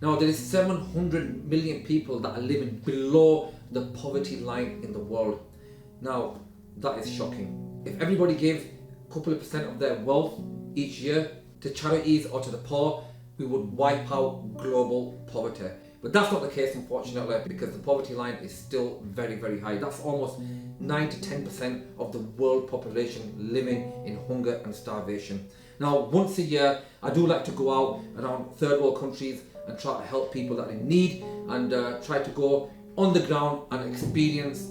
Now, there is 700 million people that are living below the poverty line in the world. Now, that is shocking. If everybody gave a couple of percent of their wealth each year to charities or to the poor, we would wipe out global poverty. But that's not the case, unfortunately, because the poverty line is still very, very high. That's almost 9 to 10% of the world population living in hunger and starvation. Now, once a year, I do like to go out around third world countries and try to help people that are in need and try to go on the ground and experience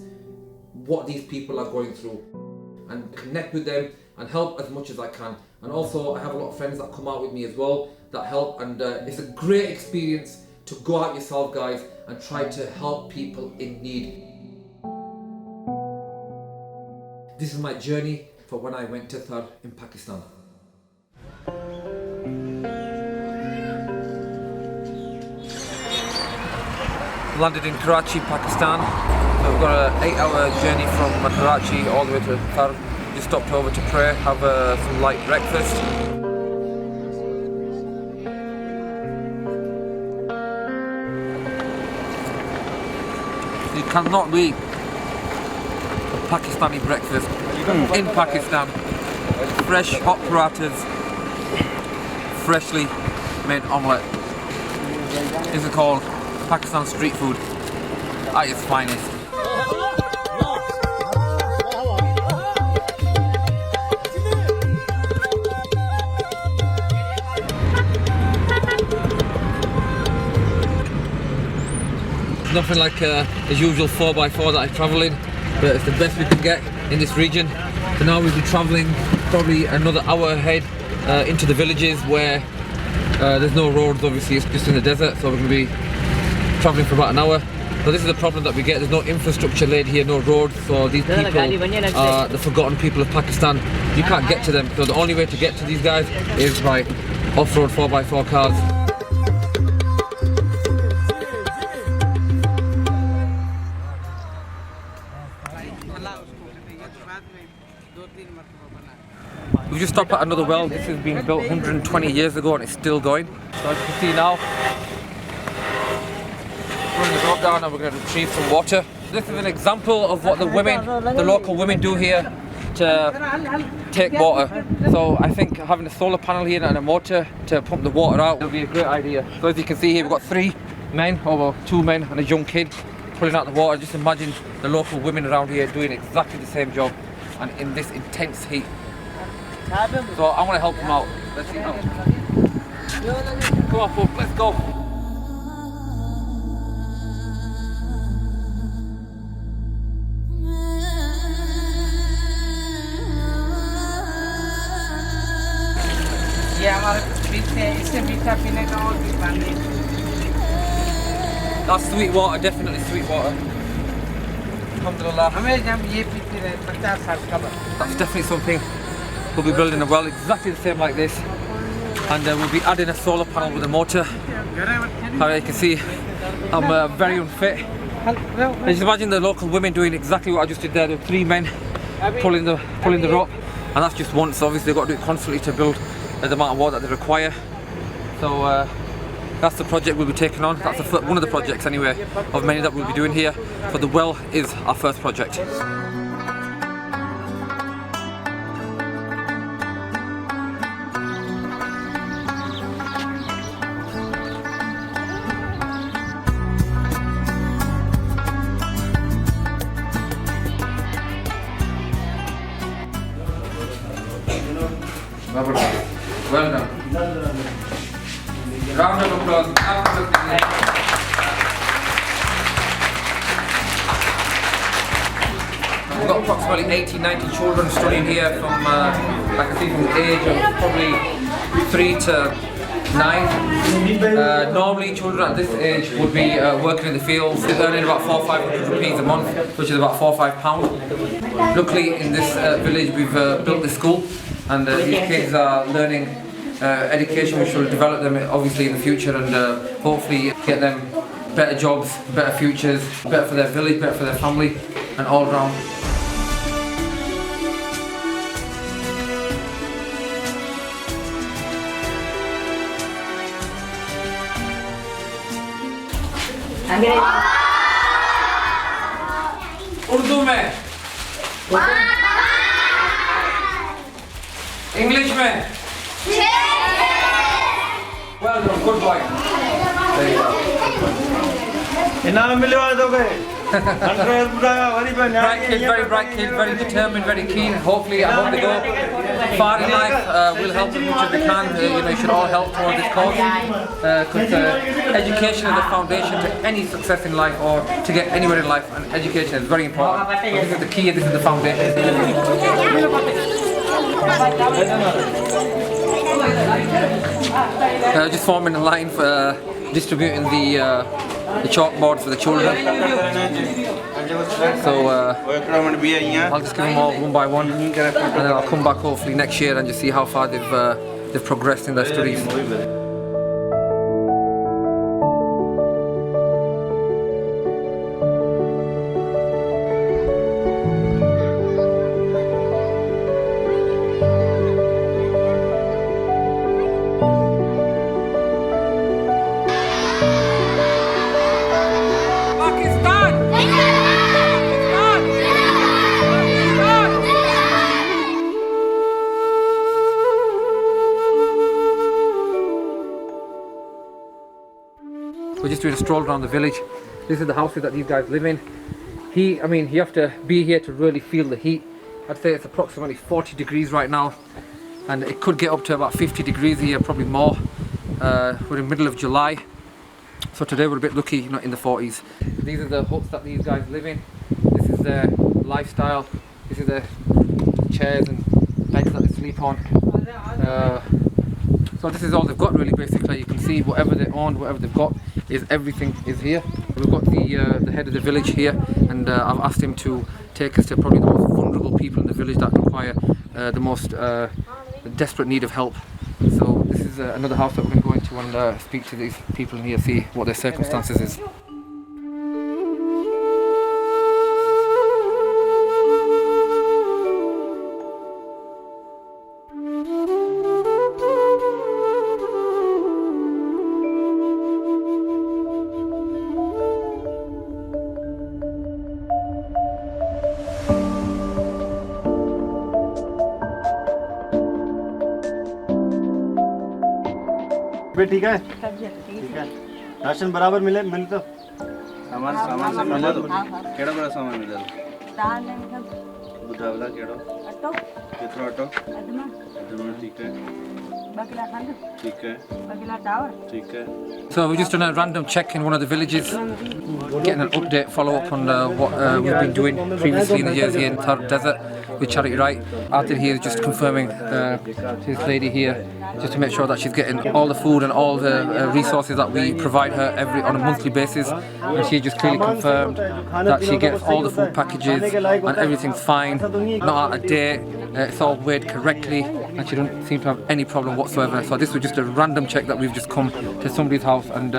what these people are going through and connect with them and help as much as I can. And also I have a lot of friends that come out with me as well that help, and it's a great experience to go out yourself, guys, and try to help people in need. This is my journey for when I went to Thar in Pakistan. Landed in Karachi, Pakistan. So we've got an 8-hour journey from Karachi all the way to Thar. Just stopped over to pray, have some light breakfast. You cannot beat a Pakistani breakfast in Pakistan. Fresh hot parathas, freshly made omelette. This is called Pakistan street food at its finest. Nothing like the usual 4x4 that I travel in, but it's the best we can get in this region. So now we'll be travelling probably another hour ahead into the villages where there's no roads, obviously it's just in the desert, so we're going to be travelling for about an hour. So this is the problem that we get, there's no infrastructure laid here, no roads, so these people are the forgotten people of Pakistan. You can't get to them, so the only way to get to these guys is by off-road 4x4 cars. We just stopped at another well. This has been built 120 years ago and it's still going. So as you can see now, running the rope down and we're going to retrieve some water. This is an example of what the local women do here to take water. So I think having a solar panel here and a motor to pump the water out will be a great idea. So as you can see here, we've got 3 men, or well, 2 men and a young kid pulling out the water. Just imagine the local women around here doing exactly the same job and in this intense heat. So I want to help them out. Let's see how. Come on, folks, let's go. That's sweet water, definitely sweet water. Alhamdulillah. That's definitely something. We'll be building a well exactly the same like this, and we'll be adding a solar panel with a motor. As you can see, I'm very unfit. And just imagine the local women doing exactly what I just did there. There were 3 men pulling the rope, and that's just once. Obviously they've got to do it constantly to build the amount of water that they require. So that's the project we'll be taking on. That's one of the projects anyway, of many that we'll be doing here. So the well is our first project. Well done. Round of applause. Absolutely. We've got approximately 80-90 children studying here from, like I see, from the age of probably 3 to 9. Normally children at this age would be working in the fields, earning about 400 or 500 rupees a month, which is about £4 or £5. Luckily in this village we've built this school, and these kids are learning education which will develop them obviously in the future, and hopefully get them better jobs, better futures, better for their village, better for their family, and all round. Urdu में, English में। Well done, good boy. There you go. इनाम मिले वाले तो गए। Bright kid, very bright kid, very determined, very keen. Hopefully, I hope they go far in life. We'll help as much as we can. You should all help towards this cause. Because education is the foundation to any success in life or to get anywhere in life. And education is very important. So this is the key and this is the foundation. Just forming a line for distributing the chalkboards for the children. So I'll just give them all one by one, and then I'll come back hopefully next year and just see how far they've progressed in their studies. We're just doing a stroll around the village. This is the houses that these guys live in. I mean, you have to be here to really feel the heat. I'd say it's approximately 40 degrees right now, and it could get up to about 50 degrees here, probably more. We're in the middle of July, so today we're a bit lucky, not in the 40s. These are the huts that these guys live in. This is their lifestyle. This is the chairs and beds that they sleep on. So this is all they've got really, basically. You can see whatever they own, whatever they've got, everything is here. We've got the head of the village here, and I've asked him to take us to probably the most vulnerable people in the village that require the most desperate need of help. So this is another house that we're going to go into and speak to these people in here, see what their circumstances is. ठीक है, ठीक है। Ration बराबर मिले तो सामान सब मिले तो केड़ा बड़ा सामान मिले दाल बुधावला केड़ो ऑटो कितना ऑटो अदमा ठीक है बगला खंड ठीक है बगला टावर ठीक है. So we're just doing a random check in one of the villages, getting an update, follow up on what we've been doing previously in the years here in Thar Desert with Charity Right. Arthur here is just confirming to this lady here, just to make sure that she's getting all the food and all the resources that we provide her on a monthly basis. And she just clearly confirmed that she gets all the food packages and everything's fine, not out of date, it's all weighed correctly, and she doesn't seem to have any problem whatsoever. So this was just a random check that we've just come to somebody's house, and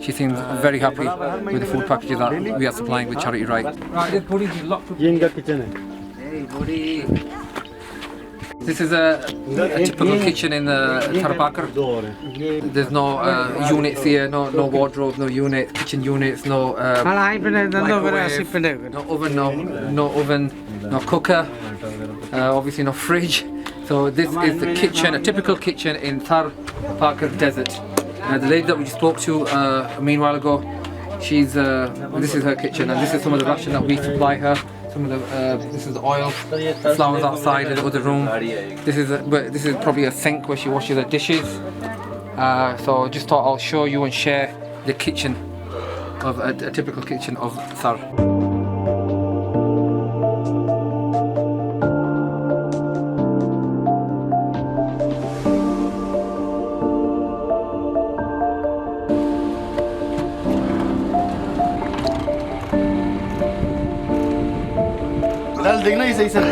she seems very happy with the food packages that we are supplying with Charity Right. Right, this buddy is locked up. Hey buddy. This is a typical kitchen in Tharparkar. There's no units here, no wardrobes, no units, kitchen units, no microwave, no oven, no cooker, obviously no fridge. So this is the kitchen, a typical kitchen in Tharparkar Desert. The lady that we spoke to a meanwhile ago, this is her kitchen, and this is some of the ration that we supply her. This is the oil, the flowers outside in the other room. This is probably a sink where she washes her dishes. So just thought I'll show you and share the kitchen of a typical kitchen of Thar. देखना ही सही sir.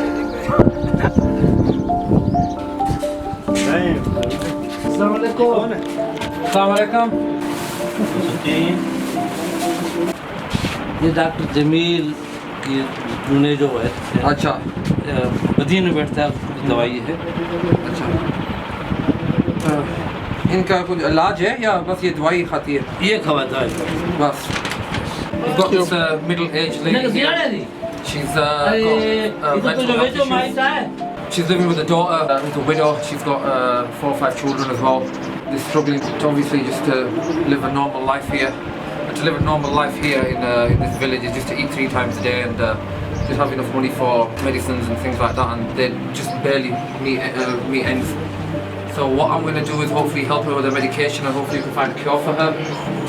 अस्सलाम वालेकुम. अस्सलाम वालेकुम. ये doctor Jameel ये पुणे जो है. अच्छा. मदीने में बैठता है, दवाई है. अच्छा. इनका कुछ इलाज है या बस ये दवाई खाती है? ये खवाता है बस. We've got this middle-aged lady here. She's got mental health issues. She's living with a daughter who's a widow. She's got 4 or 5 children as well. They're struggling to obviously just to live a normal life here. And to live a normal life here in this village is just to eat 3 times a day and just have enough money for medicines and things like that, and they just barely meet ends. So what I'm going to do is hopefully help her with her medication, and hopefully we can find a cure for her,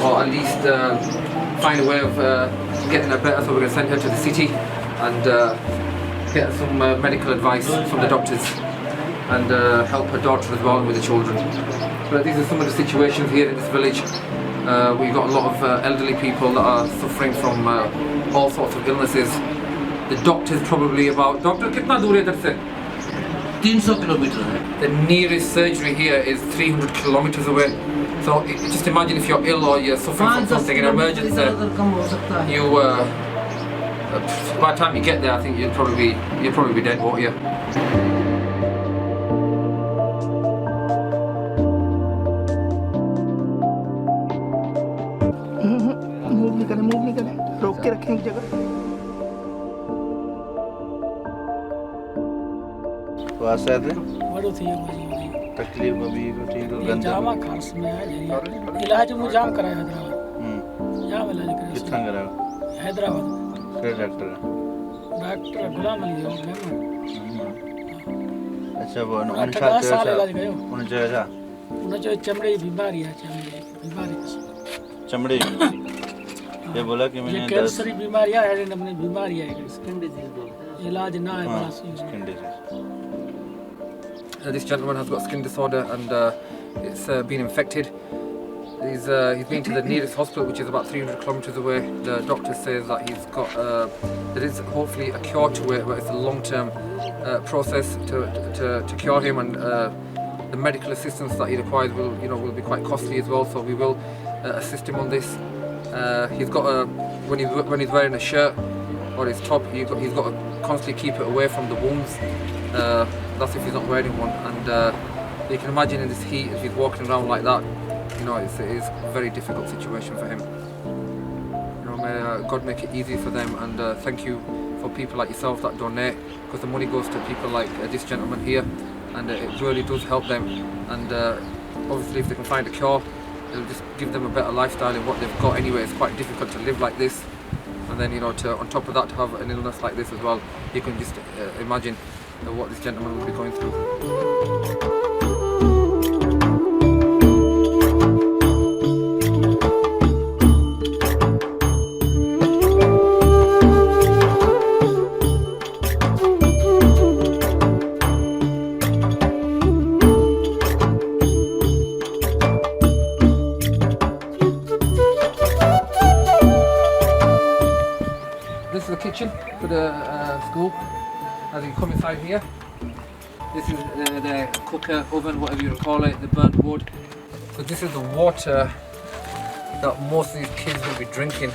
or at least find a way of getting her better. So we're going to send her to the city and get some medical advice from the doctors, and help her daughter as well with the children. But these are some of the situations here in this village. We've got a lot of elderly people that are suffering from all sorts of illnesses. The doctor's probably about... Doctor, कितना दूर है इधर से? 300 kilometre है. The nearest surgery here is 300 kilometers away. So just imagine if you're ill or you're suffering from something in emergency, you by the time you get there, I think you'll probably be dead, won't you? Move नहीं करें, रोक के रखें एक जगह. वास्ते बड़ो थी मुझे तकलीफ अभी को ठीक हो गंदा जामा खास में है इलाज मुझे जाम कराया हैदराबाद. यहाँ इलाज कराया कितना कराया? हैदराबाद. क्या डॉक्टर है? डॉक्टर गुलाम अली हो अच्छा वो 49 साल इलाज कयो. उन्हें जो चमड़े की बीमारी है, चमड़े ये बोला कि मैंने कैंसर की बीमारी है, अपनी बीमारी है, स्किन डिजीज इलाज ना है बड़ा skin disease. This gentleman has got skin disorder and it's been infected. He's been to the nearest hospital, which is about 300 kilometers away. The doctor says that he's got there is hopefully a cure to it, but it's a long-term process to cure him, and the medical assistance that he requires will be quite costly as well. So we will assist him on this. He's got when he's wearing a shirt or his top, he's got to constantly keep it away from the wounds. That's if he's not wearing one, and you can imagine in this heat, if he's walking around like that, it is a very difficult situation for him. May God make it easy for them, and thank you for people like yourself that donate, because the money goes to people like this gentleman here, and it really does help them. And obviously if they can find a cure, it'll just give them a better lifestyle in what they've got anyway. It's quite difficult to live like this, and then on top of that to have an illness like this as well. You can just imagine what this gentleman will be going through. This is the kitchen for the school. As you come inside here, this is the cooker, oven, whatever you call it, the burnt wood. So this is the water that most of these kids will be drinking.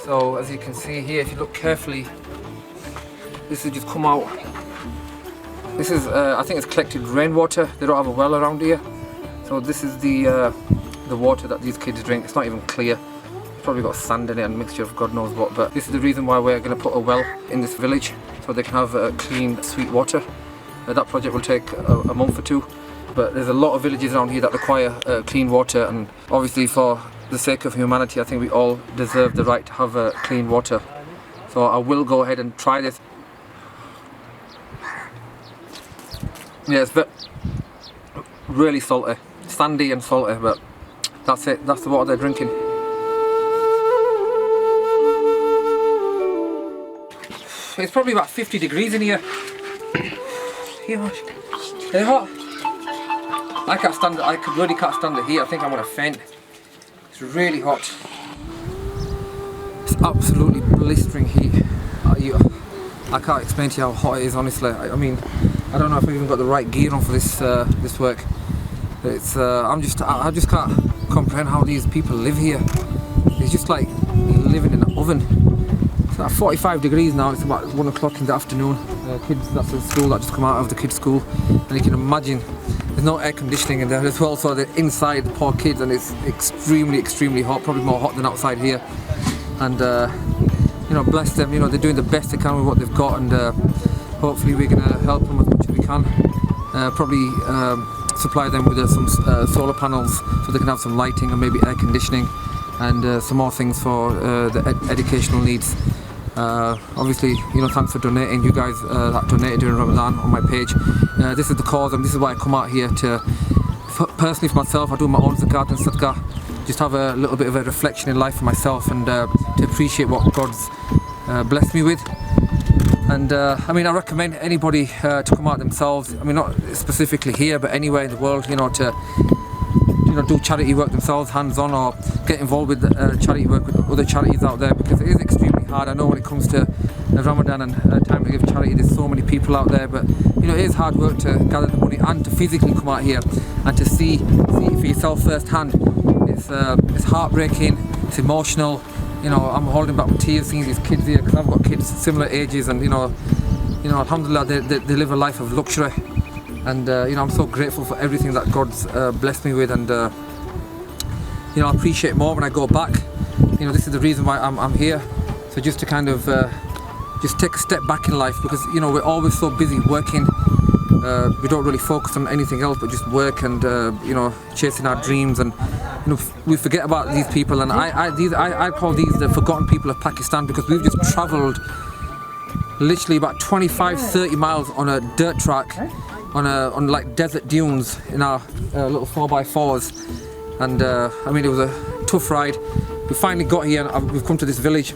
So as you can see here, if you look carefully, this has just come out. This is, I think it's collected rainwater. They don't have a well around here. So this is the water that these kids drink. It's not even clear. Probably got sand in it and a mixture of God knows what, but this is the reason why we're going to put a well in this village, so they can have clean, sweet water. That project will take a month or two, but there's a lot of villages around here that require clean water, and obviously for the sake of humanity, I think we all deserve the right to have clean water. So I will go ahead and try this. Yeah, it's really salty, sandy and salty, but that's it, that's the water they're drinking. It's probably about 50 degrees in here. It's hot. I can't stand it. I really can't stand the heat. I think I'm gonna faint. It's really hot. It's absolutely blistering heat. I can't explain to you how hot it is. Honestly, I mean, I don't know if I've even got the right gear on for this work. It's I just can't comprehend how these people live here. It's just like living in an oven. It's at 45 degrees now. It's about 1 o'clock in the afternoon. Kids, that's the school that just come out of the kids' school, and you can imagine There's no air conditioning in there as well, so they're inside, the poor kids, and it's extremely hot, probably more hot than outside here. And you know, bless them, you know, they're doing the best they can with what they've got, and hopefully we're going to help them as much as we can. Probably supply them with some solar panels so they can have some lighting and maybe air conditioning, and some more things for the educational needs. Obviously, you know, thanks for donating, you guys that donated during Ramadan on my page. This is the cause, and this is why I come out here to, personally for myself, I do my own zakat and sadaqah, just have a little bit of a reflection in life for myself, and to appreciate what God's blessed me with. And I mean, I recommend anybody to come out themselves, I mean, not specifically here, but anywhere in the world, you know, to do charity work themselves, hands-on, or get involved with charity work with other charities out there, because it is extremely hard. I know when it comes to Ramadan and time to give charity, there's so many people out there, but you know, it is hard work to gather the money and to physically come out here and to see it for yourself firsthand. It's heartbreaking, it's emotional. You know, I'm holding back my tears seeing these kids here, because I've got kids similar ages, and you know, alhamdulillah, they live a life of luxury. And you know, I'm so grateful for everything that God's blessed me with, and you know, I appreciate more when I go back. You know, this is the reason why I'm here. So just to kind of just take a step back in life, because you know, we're always so busy working. We don't really focus on anything else but just work, and you know, chasing our dreams, and you know, we forget about these people. And I call these the forgotten people of Pakistan, because we've just travelled literally about 25-30 miles on a dirt track, on like desert dunes in our little 4x4s, and I mean, it was a tough ride. We finally got here, and we've come to this village,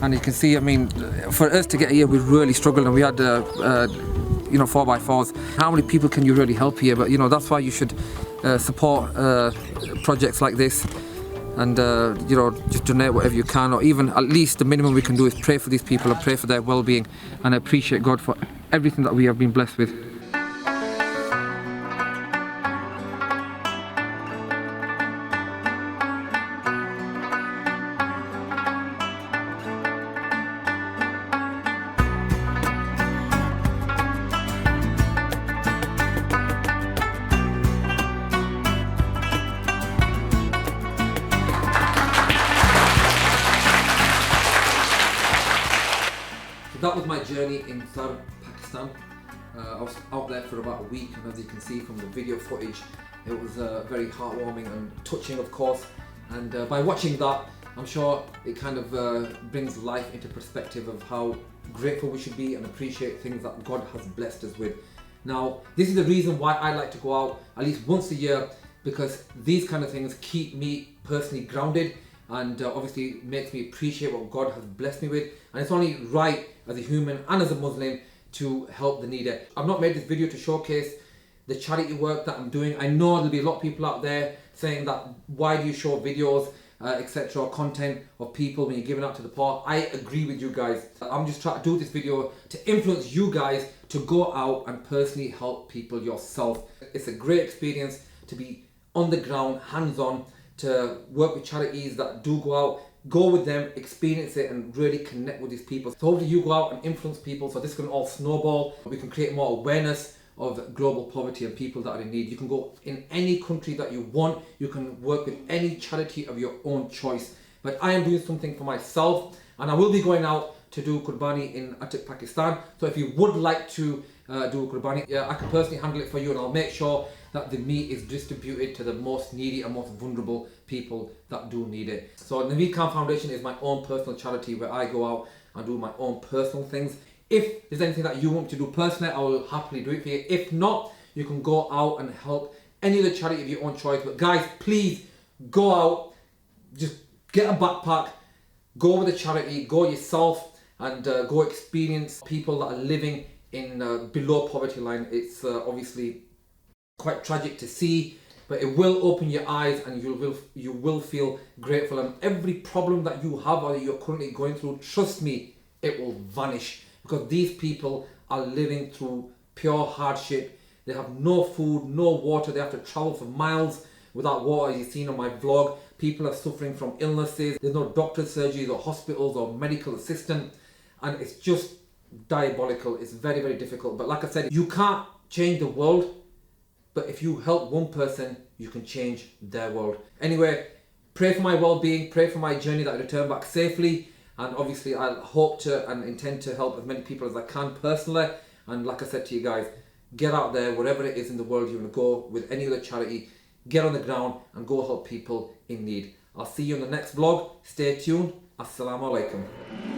and you can see, I mean, for us to get here, we really struggled, and we had you know, 4x4s. How many people can you really help here? But you know, that's why you should support projects like this, and you know, just donate whatever you can, or even at least the minimum we can do is pray for these people and pray for their well-being, and appreciate God for everything that we have been blessed with. That was my journey in Sindh, Pakistan. I was out there for about a week, and as you can see from the video footage, it was very heartwarming and touching, of course. And by watching that, I'm sure it kind of brings life into perspective of how grateful we should be and appreciate things that God has blessed us with. Now, this is the reason why I like to go out at least once a year, because these kind of things keep me personally grounded, and obviously makes me appreciate what God has blessed me with. And it's only right as a human and as a Muslim to help the needy. I've not made this video to showcase the charity work that I'm doing. I know there'll be a lot of people out there saying that, why do you show videos, etc., or content of people when you're giving out to the poor? I agree with you guys. I'm just trying to do this video to influence you guys to go out and personally help people yourself. It's a great experience to be on the ground, hands-on, to work with charities that do go out, go with them, experience it, and really connect with these people. So hopefully you go out and influence people, so this can all snowball. We can create more awareness of global poverty and people that are in need. You can go in any country that you want. You can work with any charity of your own choice. But I am doing something for myself, and I will be going out to do Qurbani in Attic, Pakistan. So if you would like to do Qurbani, I can personally handle it for you, and I'll make sure that the meat is distributed to the most needy and most vulnerable people that do need it. So the Enkahnz Foundation is my own personal charity where I go out and do my own personal things. If there's anything that you want to do personally, I will happily do it for you. If not, you can go out and help any other charity of your own choice. But guys, please go out, just get a backpack, go with a charity, go yourself, and go experience people that are living in below poverty line. It's obviously quite tragic to see, but it will open your eyes, and you will feel grateful. And every problem that you have or that you're currently going through, trust me, it will vanish, because these people are living through pure hardship. They have no food, no water. They have to travel for miles without water, as you've seen on my vlog. People are suffering from illnesses. There's no doctor's surgeries or hospitals or medical assistance, and it's just diabolical. It's very, very difficult. But like I said, you can't change the world, But if you help one person, you can change their world. Anyway, pray for my well-being, pray for my journey that I return back safely. And obviously I hope to and intend to help as many people as I can personally. And like I said to you guys, get out there, wherever it is in the world you want to go with any other charity, get on the ground and go help people in need. I'll see you in the next vlog. Stay tuned. Assalamu alaikum.